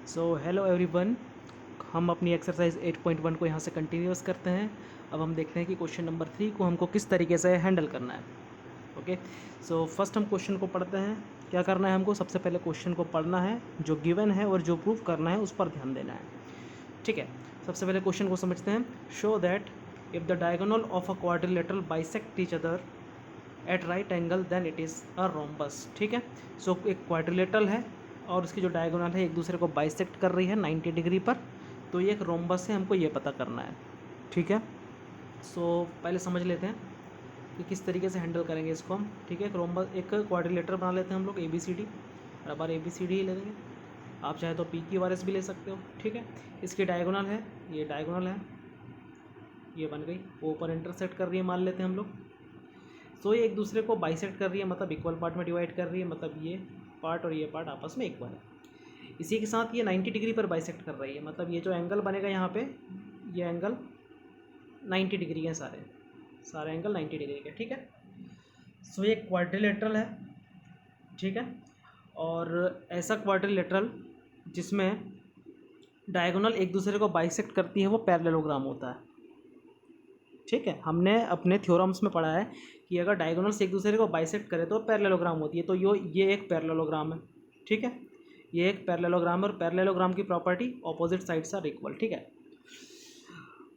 So hello everyone, हम अपनी exercise 8.1 को यहाँ से कंटिन्यूस करते हैं। अब हम देखते हैं कि क्वेश्चन नंबर 3 को हमको किस तरीके से हैंडल करना है। ओके, सो फर्स्ट हम क्वेश्चन को पढ़ते हैं। क्या करना है हमको? सबसे पहले क्वेश्चन को पढ़ना है, जो गिवन है और जो प्रूफ करना है उस पर ध्यान देना है। ठीक है, सबसे पहले क्वेश्चन को समझते हैं। Show that if the diagonal of a quadrilateral bisect each other at right angle then it is a rhombus. ठीक है, सो एक क्वाड्रिलेटरल है और उसकी जो डायगोनल है एक दूसरे को बाइसेक्ट कर रही है 90 डिग्री पर, तो ये एक रोम्बस है, हमको ये पता करना है। ठीक है, सो पहले समझ लेते हैं कि किस तरीके से हैंडल करेंगे इसको हम। ठीक है, एक रोम्बस, एक क्वाड्रिलेटर बना लेते हैं हम लोग, ए बी सी डी। बराबर ए बी सी डी ही ले लेंगे, आप चाहे तो पी क्यू आर एस भी ले सकते हो। ठीक है, इसकी डायगोनल है, ये डायगोनल है, ये बन गई, वो ऊपर इंटरसेक्ट कर रही है मान लेते हैं हम लोग। सो ये एक दूसरे को बाइसेक्ट कर रही है, मतलब इक्वल पार्ट में डिवाइड कर रही है, मतलब ये पार्ट और ये पार्ट आपस में इक्वल है। इसी के साथ ये 90 डिग्री पर बाइसेक्ट कर रही है, मतलब ये जो एंगल बनेगा यहाँ पे, ये एंगल 90 डिग्री है, सारे सारे एंगल 90 डिग्री के। ठीक है, सो ये क्वाड्रिलेटरल है। ठीक है, और ऐसा क्वाड्रिलेटरल जिसमें डायगोनल एक दूसरे को बाइसेक्ट करती है वो पैरेललोग्राम होता है। ठीक है, हमने अपने थ्योरम्स में पढ़ा है कि अगर डायगोनल्स एक दूसरे को बाइसेक्ट करे तो पैरेललोग्राम होती है, तो ये एक पैरेललोग्राम है। ठीक है, ये एक पैरेललोग्राम है और पैरेललोग्राम की property opposite sides are equal. ठीक है,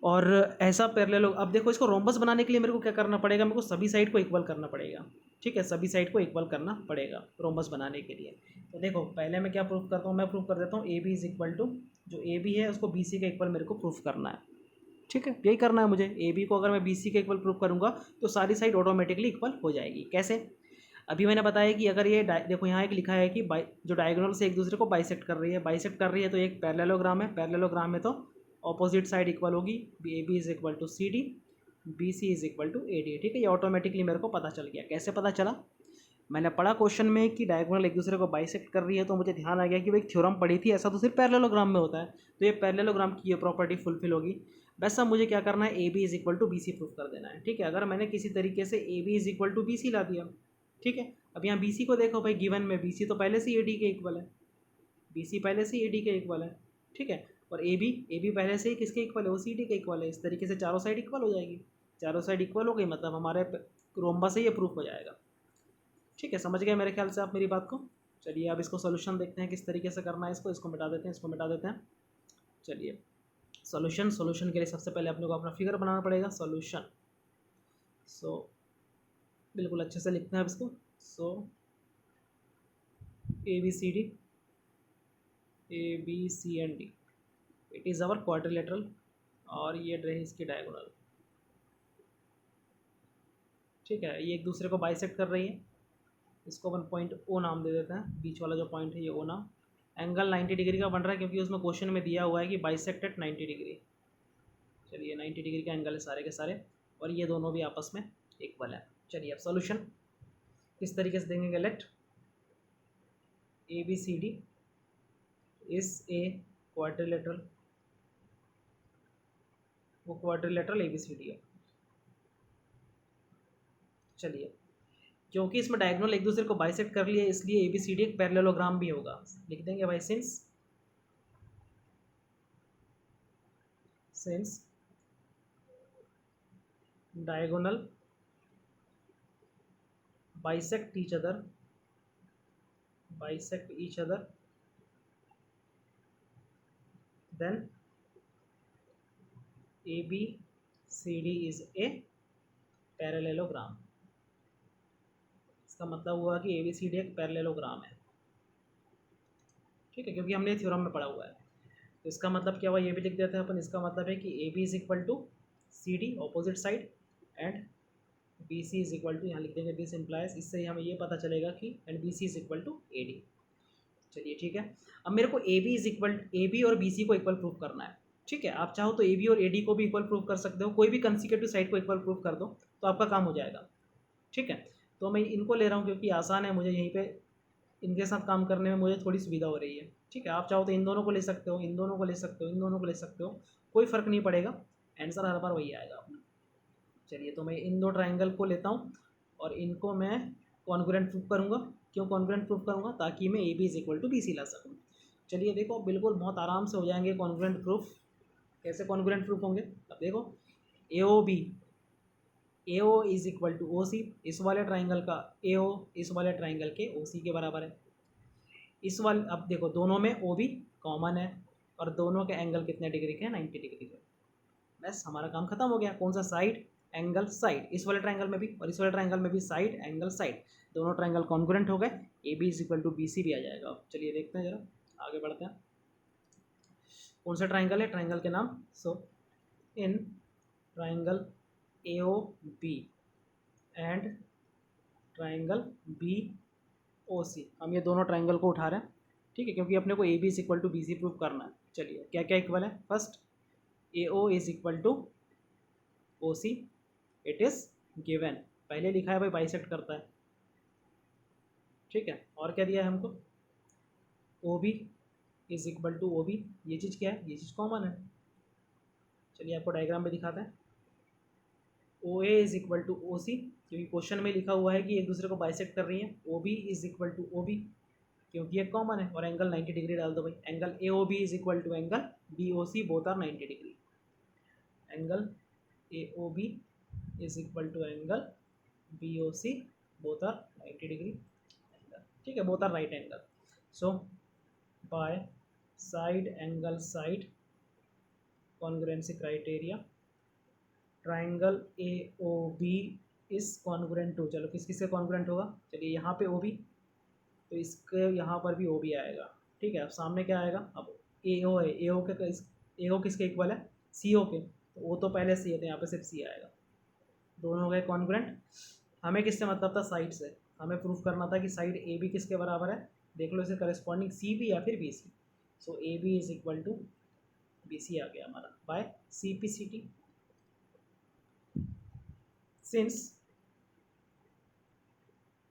और ऐसा पैरेलल, अब देखो इसको रोम्बस बनाने के लिए मेरे को क्या करना पड़ेगा, मेरे को सभी साइड को इक्वल करना पड़ेगा। ठीक है, सभी साइड को इक्वल करना पड़ेगा रोम्बस बनाने के लिए। तो देखो पहले मैं क्या प्रूफ करता हूँ, मैं प्रूफ कर देता हूँ A B is equal to, जो ए बी है उसको बी सी के इक्वल मेरे को प्रूफ करना है। ठीक है, यही करना है मुझे। ए बी को अगर मैं बी सी के इक्वल प्रूव करूँगा तो सारी साइड ऑटोमेटिकली इक्वल हो जाएगी। कैसे? अभी मैंने बताया कि अगर ये देखो यहाँ एक लिखा है कि जो डायगोनल से एक दूसरे को बाइसेक्ट कर रही है, बाइसेक्ट कर रही है, तो एक पैरेललोग्राम है, पैरेललोग्राम में तो ऑपोजिट साइड इक्वल होगी। A B is equal to C D, B C is equal to A D. ठीक है, ये ऑटोमेटिकली मेरे को पता चल गया। कैसे पता चला? मैंने पढ़ा क्वेश्चन में कि डायगोनल एक दूसरे को बाइसेक्ट कर रही है, तो मुझे ध्यान आ गया कि भाई थ्योरम पढ़ी थी, ऐसा तो सिर्फ पैरेललोग्राम में होता है, तो ये पैरेललोग्राम की ये प्रॉपर्टी फुलफिल होगी। वैसा मुझे क्या करना है, A B is equal to B C proof कर देना है। ठीक है, अगर मैंने किसी तरीके से A B is equal to B C ला दिया, ठीक है, अब यहाँ बी सी को देखो भाई, गिवन में बी सी तो पहले से ए डी के इक्वल है, बी सी पहले से ए डी के इक्वल है। ठीक है, और ए बी पहले से ही किसके इक्वल है, वो सी डी के इक्वल है। इस तरीके से चारों साइड इक्वल हो जाएगी, चारों साइड इक्वल हो गई, मतलब हमारे रोम्बस से ये प्रूफ हो जाएगा। ठीक है, समझ गए मेरे ख्याल से आप मेरी बात को। चलिए अब इसको सोल्यूशन देखते हैं किस तरीके से करना है। इसको मिटा देते हैं, इसको मिटा देते हैं। चलिए सोल्यूशन के लिए सबसे पहले अपने को अपना फिगर बनाना पड़ेगा, सोल्यूशन। सो बिल्कुल अच्छे से लिखते हैं अब इसको। So A B C and D, it is our quadrilateral, और ये रही इसकी डायगोनल। ठीक है, ये एक दूसरे को बाइसेक्ट कर रही है, इसको अपन पॉइंट ओ नाम दे देते हैं, बीच वाला जो पॉइंट है ये ओ नाम। एंगल 90 डिग्री का बन रहा है क्योंकि उसमें क्वेश्चन में दिया हुआ है कि बाइसेक्ट एट 90 डिग्री। चलिए 90 डिग्री का एंगल है सारे के सारे, और ये दोनों भी आपस में इक्वल है। चलिए अब सॉल्यूशन किस तरीके से देंगे, let A B C D is a quadrilateral, वो quadrilateral A B C D है। चलिए, क्योंकि इसमें डायगोनल एक दूसरे को बाइसेक्ट कर लिए, इसलिए ए बी सी डी एक पैरेललोग्राम भी होगा। लिख देंगे भाई, since diagonal bisect each other then ABCD is a parallelogram। इसका मतलब हुआ कि ABCD एक पैरेललोग्राम है। ठीक है, क्योंकि हमने थ्योरम में पढ़ा हुआ है, तो इसका मतलब क्या हुआ, ये भी लिख देते हैं अपन। इसका मतलब है कि AB is equal to C D opposite side, and B C is equal to, यहाँ लिख देंगे दिस इम्प्लाइज, इससे हमें ये पता चलेगा कि and B C is equal to A D. चलिए ठीक है, अब मेरे को ए बी और बी सी को इक्वल प्रूफ करना है। ठीक है, आप चाहो तो ए बी और ए डी को भी इक्वल प्रूफ कर सकते हो, कोई भी कंसिक्यूटिव साइड को इक्वल प्रूफ कर दो तो आपका काम हो जाएगा। ठीक है, तो मैं इनको ले रहा हूँ क्योंकि आसान है, मुझे यहीं पे इनके साथ काम करने में मुझे थोड़ी सुविधा हो रही है। ठीक है, आप चाहो तो इन दोनों को ले सकते हो, इन दोनों को ले सकते हो, इन दोनों को ले सकते हो, कोई फ़र्क नहीं पड़ेगा, आंसर हर बार वही आएगा अपना। चलिए, तो मैं इन दो ट्राइंगल को लेता हूँ और इनको मैं कॉन्ग्रुएंट प्रूफ करूँगा। क्यों कॉन्ग्रुएंट प्रूफ करूँगा? ताकि मैं A B is equal to B C ला सकूँ। चलिए देखो बिल्कुल बहुत आराम से हो जाएंगे कॉन्ग्रुएंट प्रूफ। कैसे कॉन्ग्रुएंट प्रूफ होंगे? अब देखो AOB, AO is equal to OC, इस वाले ट्राइंगल का AO इस वाले ट्राइंगल के OC के बराबर है। इस वाले, अब देखो दोनों में OB कॉमन है और दोनों के एंगल कितने डिग्री के हैं? 90 डिग्री के। बस हमारा काम खत्म हो गया। कौन सा? Side angle side. इस वाले ट्राइंगल में भी और इस वाले ट्राइंगल में भी साइड एंगल साइड, दोनों ट्राइंगल कॉन्ग्रुएंट हो गए। AB is equal to BC भी आ जाएगा। अब चलिए देखते हैं, जरा आगे बढ़ते हैं। कौन सा ट्राइंगल है? ट्राइंगल के नाम। So in triangle AOB and triangle BOC, हम ये दोनों ट्राइंगल को उठा रहे हैं, ठीक है, क्योंकि अपने को AB is equal to BC prove करना है। चलिए क्या क्या इक्वल है? First AO is equal to OC, it is given, पहले लिखा है भाई, बाइसेक्ट करता है, ठीक है। और क्या दिया है हमको? OB is equal to OB, ये चीज़ क्या है? ये चीज़ कॉमन है। चलिए आपको डायग्राम में दिखाते हैं। OA is equal to OC, क्योंकि क्वेश्चन में लिखा हुआ है कि एक दूसरे को बाइसेक्ट कर रही है। OB is equal to OB, क्योंकि ये कॉमन है, और एंगल 90 डिग्री डाल दो भाई। Angle AOB is equal to angle BOC, both are 90 degree. Angle AOB is equal to angle BOC, both are 90 degree, ठीक है, both are right angle. So by side angle side congruency criteria, triangle AOB is congruent to, चलो किस किस से congruent होगा? चलिए यहाँ पे OB, तो इसके यहाँ पर भी OB आएगा, ठीक है। अब सामने क्या आएगा? अब AO है, AO किसके इक्वल है? CO के, तो वो तो पहले C है, तो यहाँ पे सिर्फ C आएगा। दोनों हो गए कॉन्ग्रुएंट। हमें किससे मतलब था? साइड से। हमें प्रूफ करना था कि साइड AB किसके बराबर है, देख लो इसे, करस्पॉन्डिंग CB या फिर BC। So AB is equal to BC आ गया हमारा, by CPCT। Since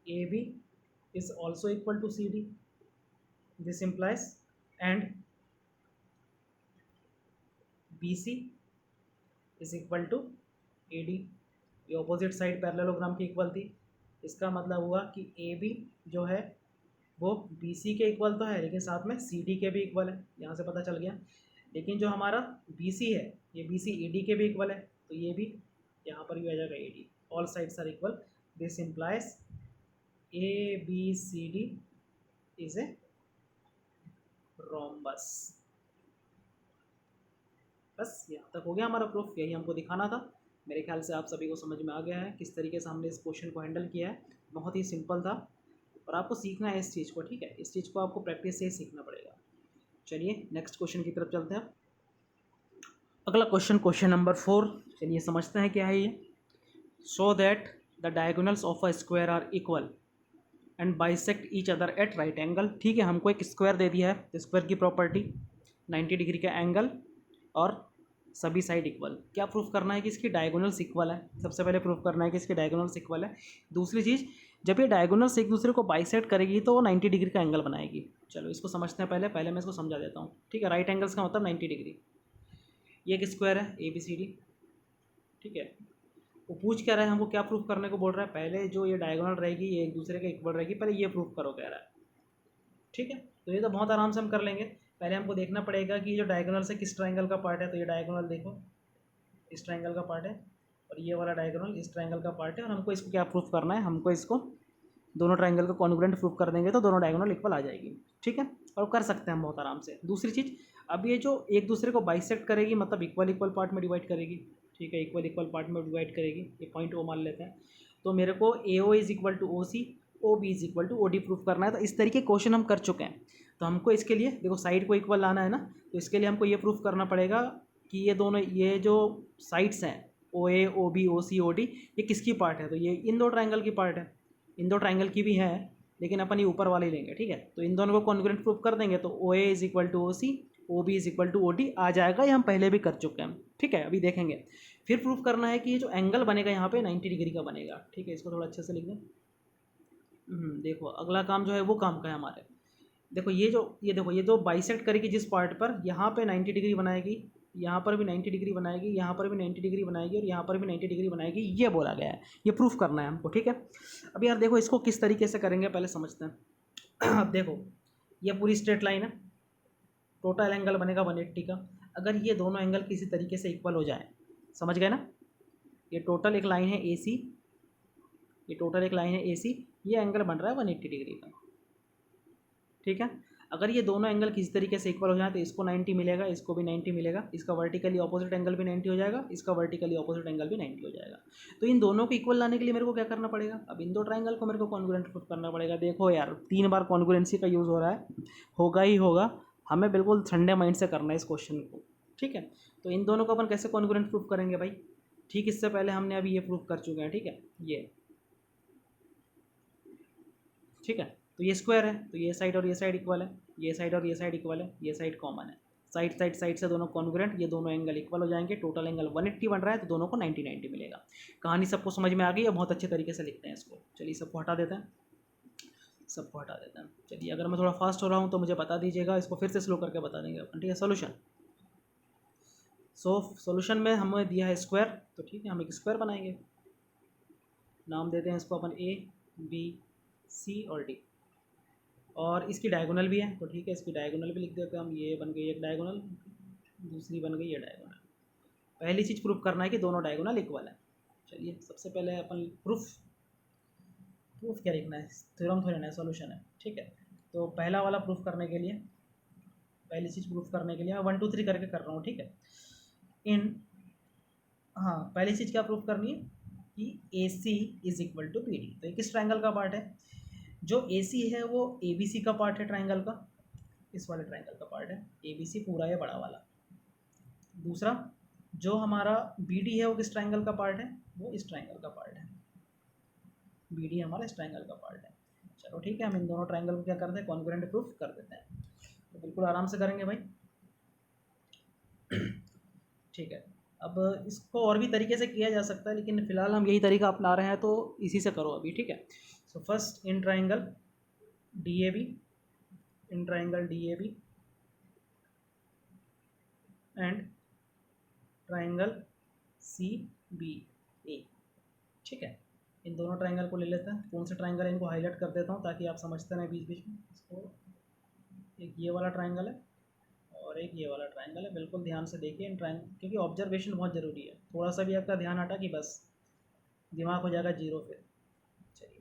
AB is also equal to CD, this implies, and BC is equal to AD, ये ऑपोजिट साइड पैरेललोग्राम की इक्वल थी। इसका मतलब हुआ कि AB जो है वो BC के इक्वल तो है, लेकिन साथ में CD के भी इक्वल है, यहाँ से पता चल गया। लेकिन जो हमारा BC है, ये BC AD के भी इक्वल है, तो ये भी यहाँ पर भी आ जाएगा AD, all sides are equal. This implies ABCD is a rhombus. बस यहाँ तक हो गया हमारा प्रूफ, यही हमको दिखाना था। मेरे ख्याल से आप सभी को समझ में आ गया है किस तरीके से हमने इस क्वेश्चन को हैंडल किया है। बहुत ही सिंपल था, और आपको सीखना है इस चीज़ को, ठीक है। इस चीज़ को आपको प्रैक्टिस से ही सीखना पड़ेगा। चलिए नेक्स्ट क्वेश्चन की तरफ चलते हैं। अगला क्वेश्चन, क्वेश्चन नंबर 4, चलिए समझते हैं क्या है ये। So that the diagonals of a square are equal and bisect each other at right angle, ठीक है। हमको एक स्क्वायर दे दिया है, स्क्वायर की प्रॉपर्टी 90 डिग्री का एंगल और सभी साइड इक्वल। क्या प्रूफ करना है? कि इसकी डायगोनल्स इक्वल है। सबसे पहले प्रूफ करना है कि इसकी डायगोनल्स इक्वल है। दूसरी चीज़, जब ये डायगोनल्स एक दूसरे को बाइसेक्ट करेगी तो वो 90 डिग्री का एंगल बनाएगी। चलो इसको समझते हैं, पहले मैं इसको समझा देता हूँ, ठीक है। राइट एंगल्स का मतलब 90 डिग्री। ये एक स्क्वायर है ABCD, ठीक है। वो पूछ क्या रहा है, हमको क्या प्रूफ करने को बोल रहा है? पहले जो ये डायगोनल रहेगी ये एक दूसरे के इक्वल रहेगी, पहले ये प्रूफ करो कह रहा है, ठीक है। तो ये तो बहुत आराम से हम कर लेंगे। पहले हमको देखना पड़ेगा कि जो डायगोनल से किस ट्राइंगल का पार्ट है। तो ये डायगोनल देखो, इस ट्राइंगल का पार्ट है, और ये वाला डायगोनल इस ट्राइंगल का पार्ट है। और हमको इसको क्या प्रूफ करना है? हमको इसको दोनों ट्राइंगल को कॉन्ग्रुएंट प्रूफ कर देंगे तो दोनों डायगोनल इक्वल आ जाएगी, ठीक है। और कर सकते हैं हम बहुत आराम से। दूसरी चीज़, अब ये जो एक दूसरे को बाइसेक्ट करेगी मतलब इक्वल इक्वल पार्ट में डिवाइड करेगी, ठीक है, इक्वल इक्वल पार्ट में डिवाइड करेगी। ये पॉइंट ओ मान लेते हैं। तो मेरे को AO is equal to OC, OB is equal to OD proof करना है। तो इस तरीके क्वेश्चन हम कर चुके हैं। तो हमको इसके लिए देखो साइड को इक्वल लाना है ना, तो इसके लिए हमको ये प्रूफ करना पड़ेगा कि ये दोनों, ये जो साइड्स हैं OA OB OC OD, ये किसकी पार्ट है? तो ये इन दो ट्राइंगल की पार्ट है। इन दो ट्राइंगल की भी है, लेकिन अपन ये ऊपर वाले लेंगे, ठीक है। तो इन दोनों को कॉन्ग्रुएंट प्रूफ कर देंगे तो OA is equal to OC, OB is equal to OD आ जाएगा। ये हम पहले भी कर चुके हैं, ठीक है। अभी देखेंगे। फिर प्रूफ करना है कि ये जो एंगल बनेगा यहाँ पे 90 डिग्री का बनेगा, ठीक है। इसको थोड़ा अच्छे से लिख दें। देखो अगला काम जो है वो काम का है हमारे। देखो ये देखो ये जो बाइसेक्ट करेगी जिस पार्ट पर, यहाँ पे 90 डिग्री बनाएगी, यहाँ पर भी 90 डिग्री बनाएगी, यहाँ पर भी 90 डिग्री बनाएगी, और यहाँ पर भी 90 डिग्री बनाएगी, ये बोला गया है। ये प्रूफ करना है हमको, ठीक है। अब यार देखो इसको किस तरीके से करेंगे पहले समझते हैं। अब देखो ये पूरी स्ट्रेट लाइन है, टोटल एंगल बनेगा 180 का। अगर ये दोनों एंगल किसी तरीके से इक्वल हो जाए, समझ गए ना, ये टोटल एक लाइन है AC, ये टोटल एक लाइन है AC, ये एंगल बन रहा है 180 डिग्री का, ठीक है। अगर ये दोनों एंगल किसी तरीके से इक्वल हो जाए तो इसको 90 मिलेगा, इसको भी 90 मिलेगा, इसका वर्टिकली ऑपोजिट एंगल भी 90 हो जाएगा, इसका वर्टिकली ऑपोजिट एंगल भी 90 हो जाएगा। तो इन दोनों को इक्वल लाने के लिए मेरे को क्या करना पड़ेगा, अब इन दो ट्राइंगल को मेरे को कॉन्ग्रुएंट प्रूफ करना पड़ेगा। देखो यार 3 बार कॉन्ग्रुएंसी का यूज़ हो रहा है, होगा ही होगा, हमें बिल्कुल ठंडे माइंड से करना है इस क्वेश्चन को, ठीक है। तो इन दोनों को अपन कैसे कॉन्ग्रुएंट प्रूफ करेंगे भाई, ठीक, इससे पहले हमने अभी ये प्रूफ कर चुके हैं, ठीक है, ये ठीक है। तो ये स्क्वायर है, तो ये साइड और ये साइड इक्वल है, ये साइड और ये साइड इक्वल है, ये साइड कॉमन है, साइड से दोनों कॉन्ग्रुएंट, ये दोनों एंगल इक्वल हो जाएंगे, टोटल एंगल 180 बन रहा है, तो दोनों को 90 मिलेगा। कहानी सबको समझ में आ गई है, बहुत अच्छे तरीके से लिखते हैं इसको। चलिए सबको हटा देते हैं, सबको हटा देते हैं। चलिए अगर मैं थोड़ा फास्ट हो रहा हूँ तो मुझे बता दीजिएगा, इसको फिर से स्लो करके बता देंगे अपन, ठीक है। सोल्यूशन, सोल्यूशन में हमें दिया है स्क्वायर, तो ठीक है हम एक स्क्वायर बनाएंगे, नाम देते हैं इसको अपन ABC और D, और इसकी डायगोनल भी है, तो ठीक है इसकी डायगोनल भी लिख देते हैं हम, ये बन गई एक डायगोनल, दूसरी बन गई ये डायगोनल। पहली चीज़ प्रूफ करना है कि दोनों डायगोनल इक्वल है। चलिए सबसे पहले अपन प्रूफ क्या लिखना है, थ्योरम थोड़ी ना है, सॉल्यूशन है, ठीक है। तो पहला वाला प्रूफ करने के लिए, पहली चीज़ प्रूफ करने के लिए मैं 1 2 3 करके कर रहा हूँ, ठीक है। हाँ पहली चीज़ क्या प्रूफ करनी है कि AC is equal to BD। तो ये किस ट्राइंगल का पार्ट है, जो AC है वो ABC का पार्ट है ट्राइंगल का, इस वाले ट्राइंगल का पार्ट है ABC पूरा, ये बड़ा वाला। दूसरा जो हमारा BD है वो किस ट्राइंगल का पार्ट है, वो इस ट्राइंगल का पार्ट है, BD हमारा इस ट्राइंगल का पार्ट है। चलो ठीक है, हम इन दोनों ट्राइंगल को क्या करते हैं, कॉन्ग्रुएंट प्रूफ कर देते हैं। तो बिल्कुल आराम से करेंगे भाई, ठीक है। अब इसको और भी तरीके से किया जा सकता है, लेकिन फिलहाल हम यही तरीका अपना रहे हैं, तो इसी से करो अभी, ठीक है। So first in triangle DAB, in triangle DAB and triangle CBA, ठीक है। इन दोनों ट्राइंगल को ले लेते हैं, कौन से ट्राइंगल है इनको हाईलाइट कर देता हूँ ताकि आप समझते रहें बीच बीच में इसको। एक ये वाला ट्राइंगल है और एक ये वाला ट्राइंगल है, बिल्कुल ध्यान से देखिए इन ट्राइंगल, क्योंकि ऑब्जर्वेशन बहुत ज़रूरी है, थोड़ा सा भी आपका ध्यान हटा कि बस दिमाग हो जाएगा जीरो फिर। चलिए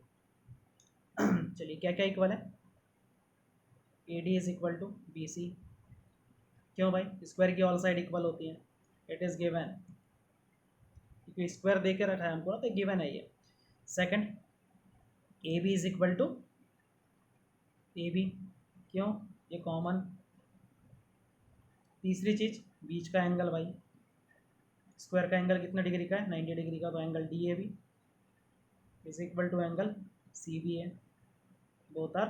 चलिए क्या क्या इक्वल है, AD is equal to BC, क्यों भाई, स्क्वायर की ऑल साइड इक्वल होती हैं, इट इज़ गिवन, क्योंकि स्क्वायर दे के रखा है हमको ना, तो गिवन है ये। Second AB is equal to AB, क्यों, ये कॉमन। तीसरी चीज़ बीच का एंगल भाई, स्क्वायर का एंगल कितने डिग्री का है, 90 डिग्री का, तो angle DAB is equal to angle CBA, both are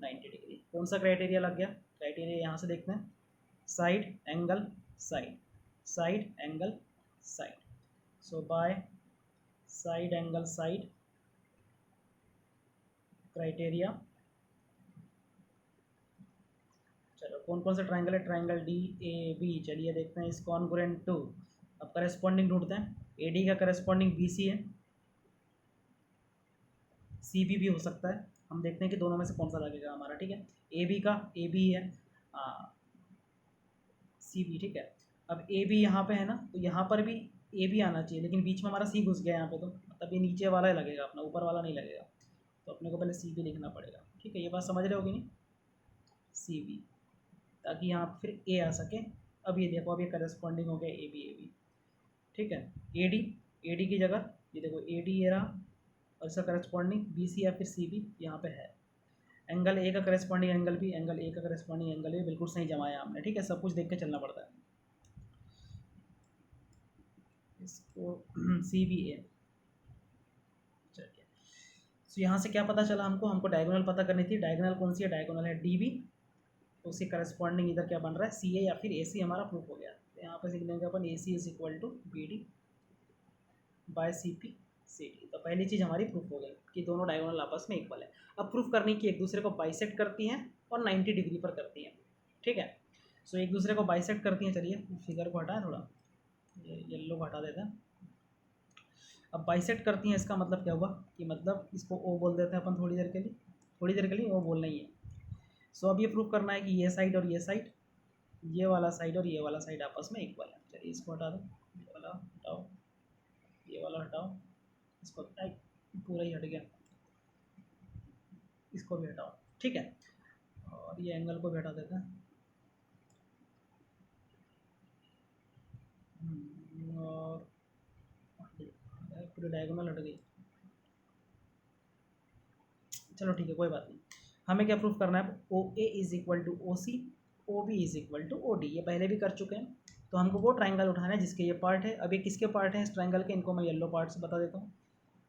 90 degree. कौन सा क्राइटेरिया लग गया, क्राइटेरिया यहाँ से देखते हैं, side angle side, side angle side, so by side angle side criteria. चलो कौन कौन सा ट्राइंगल है, ट्राइंगल DAB, चलिए देखते हैं इस कॉन्ग्रुएंट टू। अब करेस्पॉन्डिंग ढूंढते हैं, AD का करेस्पॉन्डिंग BC है, CB भी हो सकता है, हम देखते हैं कि दोनों में से कौन सा लगेगा हमारा, ठीक है। AB का AB है, CB, ठीक है। अब AB यहाँ पे है ना, तो यहाँ पर भी AB आना चाहिए, लेकिन बीच में हमारा C घुस गया यहाँ पे, तो मतलब ये नीचे वाला ही लगेगा अपना, ऊपर वाला नहीं लगेगा, तो अपने को पहले CB लिखना पड़ेगा, ठीक है। ये बात समझ रहे हो कि नहीं, CB, ताकि यहाँ फिर A आ सके। अब ये देखो, अब ये करेस्पॉन्डिंग हो गया AB, ठीक है। AD की जगह ये देखो AD ये रहा, और इसका करस्पॉन्डिंग BC या फिर CB यहाँ पे है। एंगल A का corresponding angle B, angle A का करस्पॉन्डिंग एंगल B, बिल्कुल सही जमाया हमने, ठीक है। सब कुछ देख के चलना पड़ता है इसको। CBA, चलिए। तो यहाँ से क्या पता चला हमको डायगोनल पता करनी थी, डायगोनल कौन सी है, डायगोनल है DB, तो उसके करस्पॉन्डिंग इधर क्या बन रहा है, CA या फिर AC, हमारा प्रूफ हो गया। तो यहाँ पर लिख लेंगे अपन AC is equal to BD by CP CD। तो पहली चीज़ हमारी प्रूफ हो गई कि दोनों डायगोनल आपस में इक्वल है। अब प्रूफ करनी कि एक दूसरे को बाइसेक्ट करती हैं और 90 डिग्री पर करती हैं, ठीक है। सो एक दूसरे को बाइसेक्ट करती हैं, चलिए फिगर को हटाएं थोड़ा, ये येलो को हटा देते हैं। अब बाइसेक्ट करती हैं, इसका मतलब क्या हुआ कि मतलब इसको O बोल देते हैं अपन थोड़ी देर के लिए O बोलना ही है। सो अब ये प्रूफ करना है कि ये साइड और ये साइड ये वाला साइड और ये वाला साइड आपस में इक्वल है। चलिए इसको हटा दो, ये वाला हटाओ, ये वाला हटाओ, इसको पूरा ही हट गया, इसको भी हटाओ, ठीक है। और ये एंगल को भी हटा देते हैं। और पूरी डायगोनल हट गई। चलो ठीक है, कोई बात नहीं। हमें क्या प्रूफ करना है? O A is equal to O C, O B is equal to O D. ये पहले भी कर चुके हैं। तो हमको वो ट्राइंगल उठाना है जिसके ये पार्ट है। अब ये किसके पार्ट है इस ट्राइंगल के? इनको मैं येलो पार्ट से बता देता हूँ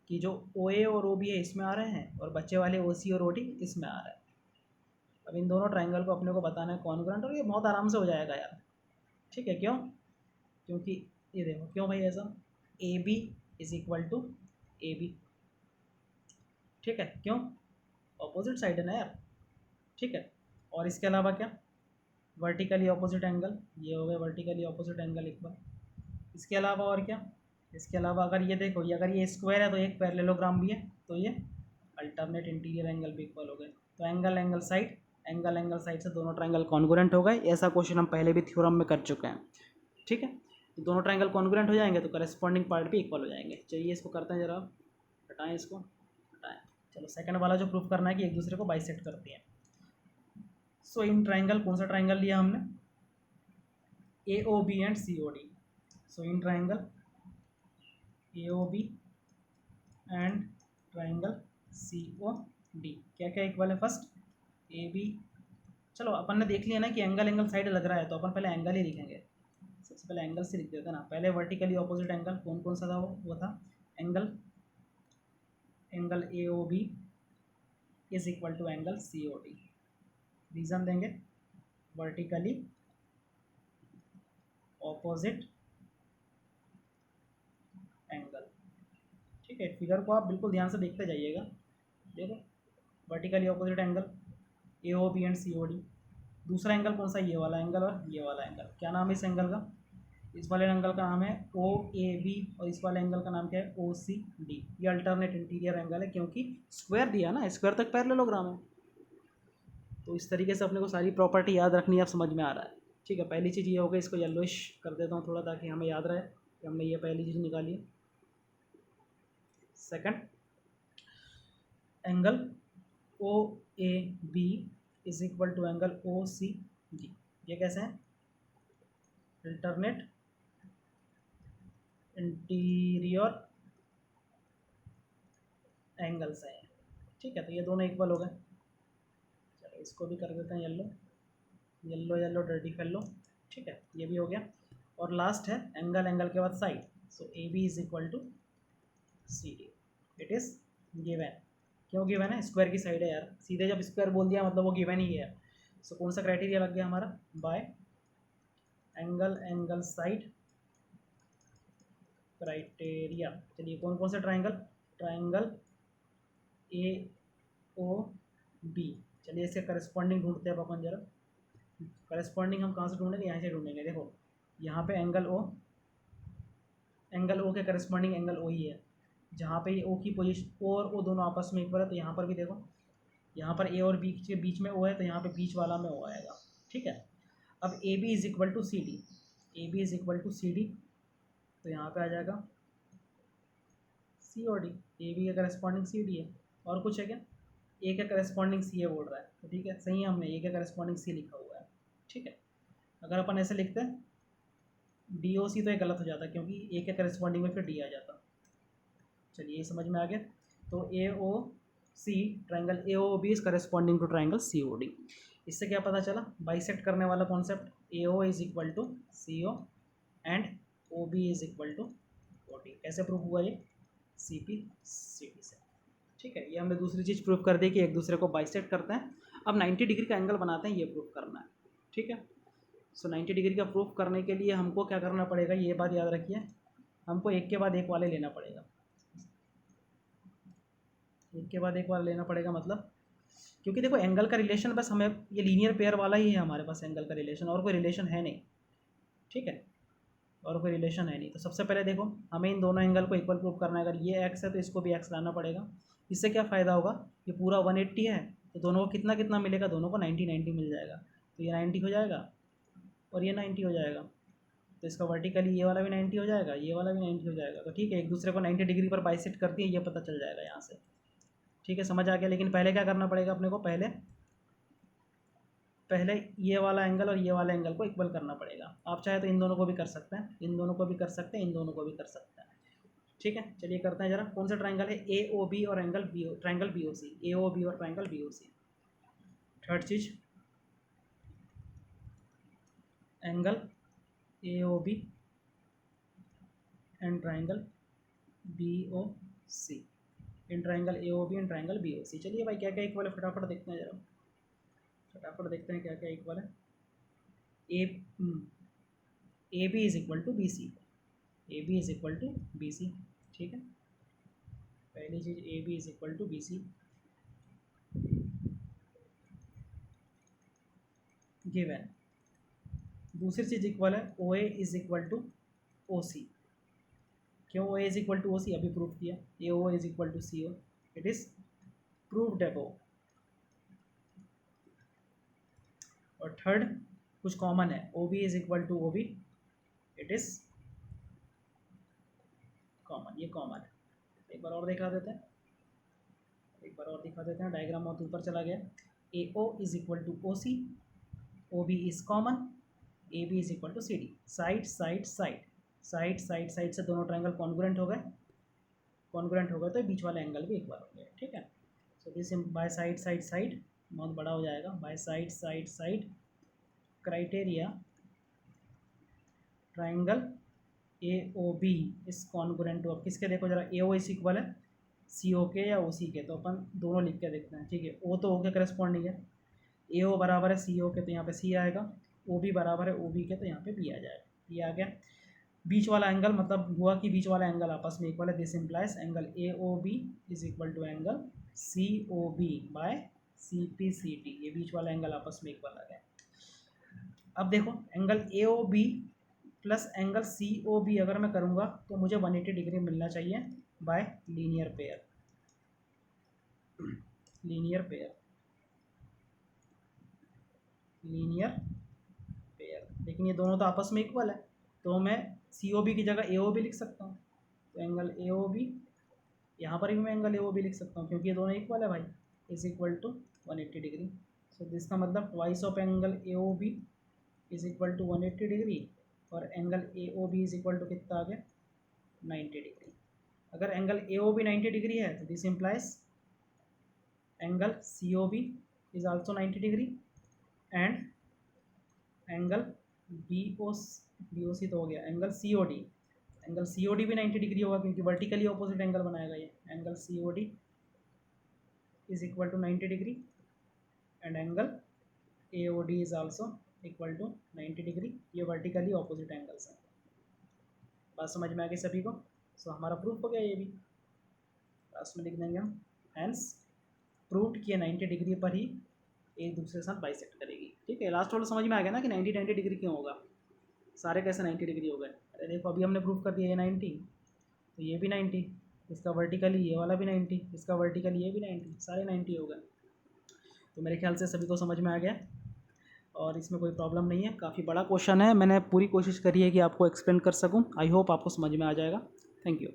कि जो ओ ए और ओ बी है इसमें आ रहे हैं, और बच्चे वाले ओ सी और ओ डी इसमें आ रहा है। अब इन दोनों ट्राइंगल को अपने को बताना है कॉन्ग्रुएंट, और ये बहुत आराम से हो जाएगा यार, ठीक है। क्यों? क्योंकि ये देखो, क्यों भाई ऐसा, A B is equal to A B, ठीक है। क्यों? ऑपोजिट साइड है ना यार, ठीक है। और इसके अलावा क्या? वर्टिकली ऑपोजिट एंगल, ये हो गया वर्टिकली ऑपोजिट एंगल इक्वल। इसके अलावा और क्या? इसके अलावा अगर ये देखो, ये अगर ये स्क्वायर है तो एक पैरेललोग्राम भी है, तो ये अल्टरनेट इंटीरियर एंगल भी इक्वल हो गए। तो angle angle side, angle angle side से दोनों ट्राइंगल कॉन्ग्रुएंट हो गए। ऐसा क्वेश्चन हम पहले भी थ्योरम में कर चुके हैं, ठीक है। तो दोनों ट्राइंगल कॉन्ग्रुएंट हो जाएंगे तो करस्पॉन्डिंग पार्ट भी इक्वल हो जाएंगे। चलिए इसको करते हैं, जरा हटाएं इसको, हटाएं। चलो सेकंड वाला जो प्रूफ करना है कि एक दूसरे को बाइसेक्ट करती हैं। सो इन ट्राइंगल, कौन सा ट्राइंगल लिया हमने? A O B and C O D. So in triangle A O B and triangle C O D क्या क्या इक्वल है? फर्स्ट ए बी, चलो अपन ने देख लिया ना कि एंगल एंगल साइड लग रहा है, तो अपन पहले एंगल ही लिखेंगे। सबसे पहले एंगल से लिख देते हैं ना। पहले वर्टिकली ऑपोजिट एंगल कौन कौन सा था? वो था angle, angle A O B is equal to angle C O D. Reason देंगे, वर्टिकली ऑपोजिट एंगल, ठीक है। फिगर को आप बिल्कुल ध्यान से देखते जाइएगा। देखो vertically opposite angle A O B and C O D. दूसरा एंगल कौन सा? ये वाला एंगल और ये वाला एंगल। क्या नाम है इस एंगल का? इस वाले एंगल का नाम है ओ ए बी, और इस वाले एंगल का नाम क्या है? ओ सी डी। ये अल्टरनेट इंटीरियर एंगल है, क्योंकि स्क्वायर दिया ना, स्क्वायर तक पैरेललोग्राम है। तो इस तरीके से अपने को सारी प्रॉपर्टी याद रखनी है। अब समझ में आ रहा है, ठीक है। पहली चीज़ ये हो गई, इसको येलोइश कर देता हूँ थोड़ा, ताकि हमें याद रहे कि हमने ये पहली चीज़ निकाली है। Second, angle O A B is equal to angle O C D. ये कैसे है? अल्टरनेट इंटीरियर एंगल्स हैं, ठीक है। तो ये दोनों इक्वल हो गए। चलो इसको भी कर देते हैं yellow, yellow yellow dirty fellow, ठीक है। ये भी हो गया। और लास्ट है एंगल एंगल के बाद side. So A B is equal to C D. It is given. क्यों गिवन है? स्क्वायर की साइड है यार। सीधे जब स्क्वायर बोल दिया मतलब वो गिवन ही है। सो कौन सा क्राइटेरिया लग गया हमारा? By angle angle side criteria. चलिए कौन कौन से triangle? Triangle A O B. चलिए इसके करस्पॉन्डिंग ढूंढते हैं अपन जरा। करस्पॉन्डिंग हम कहाँ से ढूंढेंगे? यहाँ से ढूंढेंगे। देखो यहाँ पे एंगल ओ, एंगल ओ के करस्पॉन्डिंग एंगल ओ ही है। जहाँ पे ये ओ की पोजीशन, ओ और ओ दोनों आपस में इक्वल है, तो यहाँ पर भी देखो, यहाँ पर ए और बी के बीच में ओ है, तो यहाँ पे बीच वाला में ओ आएगा, ठीक है। अब A B is equal to C D, A B is equal to C D, तो यहाँ पे आ जाएगा सी और डी। ए बी का करस्पॉन्डिंग सी डी है। और कुछ है क्या? ए का करस्पॉन्डिंग सी है बोल रहा है, तो ठीक है, सही है, हमने ए का करस्पॉन्डिंग सी लिखा हुआ है, ठीक है। अगर अपन ऐसे लिखते हैं डी ओ सी, तो ये गलत हो जाता, क्योंकि ए के करस्पॉन्डिंग में फिर डी आ जाता। चलिए ये समझ में आ गया। तो A O C, triangle A O B is corresponding to triangle C O D. इससे क्या पता चला? बाइसेक्ट करने वाला concept, A O is equal to C O and O B is equal to O D. कैसे prove हुआ ये? सी P C D से, ठीक है। ये हमने दूसरी चीज़ प्रूव कर दी कि एक दूसरे को बाइसेक्ट करते हैं। अब 90 डिग्री का एंगल बनाते हैं, ये प्रूव करना है, ठीक है। सो 90 डिग्री का प्रूफ करने के लिए हमको क्या करना पड़ेगा? ये बात याद रखिए, हमको एक के बाद एक वाले लेना पड़ेगा। एक के बाद एक वाला लेना पड़ेगा मतलब, क्योंकि देखो एंगल का रिलेशन बस हमें ये लीनियर पेयर वाला ही है हमारे पास एंगल का रिलेशन, और कोई रिलेशन है नहीं, ठीक है। और कोई रिलेशन है नहीं। तो सबसे पहले देखो हमें इन दोनों एंगल को इक्वल प्रूव करना है। अगर ये एक्स है तो इसको भी एक्स लाना पड़ेगा। इससे क्या फ़ायदा होगा? ये पूरा 180 है, तो दोनों को कितना कितना मिलेगा? दोनों को 90 90 मिल जाएगा, तो ये 90 हो जाएगा, और ये 90 हो जाएगा, तो इसका वर्टिकली ये वाला भी 90 हो जाएगा, ये वाला भी 90 हो जाएगा। तो ठीक है, एक दूसरे को 90 डिग्री पर बाइसेक्ट करती है, ये पता चल जाएगा यहाँ से। ठीक है, समझ आ गया। लेकिन पहले क्या करना पड़ेगा अपने को, पहले ये वाला एंगल और ये वाला एंगल को इक्वल करना पड़ेगा। आप चाहे तो इन दोनों को भी कर सकते हैं, इन दोनों को भी कर सकते हैं, इन दोनों को भी कर सकते हैं। ठीक है, चलिए करते हैं जरा। कौन सा ट्राइंगल है, ए ओ बी और triangle B O C, A O B और triangle B O C. Third चीज, angle A O B and triangle B O C, in triangle A O B and triangle B O C. चलिए भाई, क्या क्या equal है फटाफट देखते हैं जरा, फटाफट देखते हैं क्या क्या इक्वल है। A B is equal to B C, A B is equal to B C. ठीक है, पहली चीज A B is equal to B C, given. दूसरी चीज इक्वल है O A is equal to O C. क्यों O A is equal to O C, अभी prove किया। A O is equal to C O, it is proved above. और third कुछ common है, O B is equal to O B, it is common, ये common है। एक बार और दिखा देते हैं, एक बार और दिखा देते हैं। डायग्राम बहुत ऊपर चला गया। A O is equal to O C, O B is common, A B is equal to C D. Side side side, side side side से दोनों ट्रायंगल कॉन्ग्रुएंट हो गए, कॉन्ग्रुएंट हो गए तो बीच वाले एंगल भी इक्वल हो गए। ठीक है, so this by side side side बहुत बड़ा हो जाएगा, by side side side criteria triangle A O B is congruent to, अब किसके देखो जरा, ए ओ इज इक्वल है सी ओ के या ओ सी के, तो अपन दोनों लिख के देखते हैं। ठीक है, ओ तो ओ के करस्पॉन्डिंग है, ए ओ बराबर है सी ओ के, तो यहाँ पे सी आएगा, ओ बी बराबर है ओ बी के, तो यहाँ पे बी आ जाएगा। ये आ गया। बीच वाला एंगल मतलब हुआ कि बीच वाला एंगल आपस में इक्वल है, this implies angle A O B is equal to angle C O B by C P C T, ये बीच वाला एंगल आपस में इक्वल आ गया। अब देखो, angle A O B plus angle C O B अगर मैं करूँगा तो मुझे 180 डिग्री मिलना चाहिए by linear pair, linear pair, linear pair. लेकिन ये दोनों तो आपस में इक्वल है, तो मैं सी ओ बी की जगह ए ओ बी लिख सकता हूँ। तो एंगल ए ओ बी, यहाँ पर भी मैं एंगल ए ओ बी लिख सकता हूँ क्योंकि ये दोनों इक्वल है भाई, is equal to 180 degree. So इसका मतलब twice of angle A O B is equal to 180 degree, और angle A O B is equal to कितना आ गया, 90 डिग्री। अगर angle A O B 90 degree है तो this implies angle C O B is also 90 degree and angle B O C तो हो गया, angle C O D, angle C O D भी 90 डिग्री होगा क्योंकि वर्टिकली ऑपोजिट एंगल बनाएगा ये। Angle C O D is equal to 90 degree and angle A O D is also equal to 90 degree, ये vertically opposite angles हैं। बात समझ में आ गई सभी को। सो हमारा प्रूफ हो गया, ये भी लास्ट में लिख देंगे हम, हैंस प्रूव्ड किए 90 डिग्री पर ही एक दूसरे के साथ बाइसेक्ट करेगी। ठीक है, लास्ट वाला समझ में आ गया ना कि 90 डिग्री क्यों होगा, सारे कैसे 90 डिग्री हो गए। अरे देखो, अभी हमने प्रूफ कर दिया ये 90, तो ये भी 90, इसका वर्टिकली ये वाला भी 90, इसका वर्टिकली ये भी 90, सारे 90 हो गए। तो मेरे ख्याल से सभी को समझ में आ गया और इसमें कोई प्रॉब्लम नहीं है। काफ़ी बड़ा क्वेश्चन है, मैंने पूरी कोशिश करी है कि आपको एक्सप्लेन कर सकूं। आई होप आपको समझ में आ जाएगा। Thank you.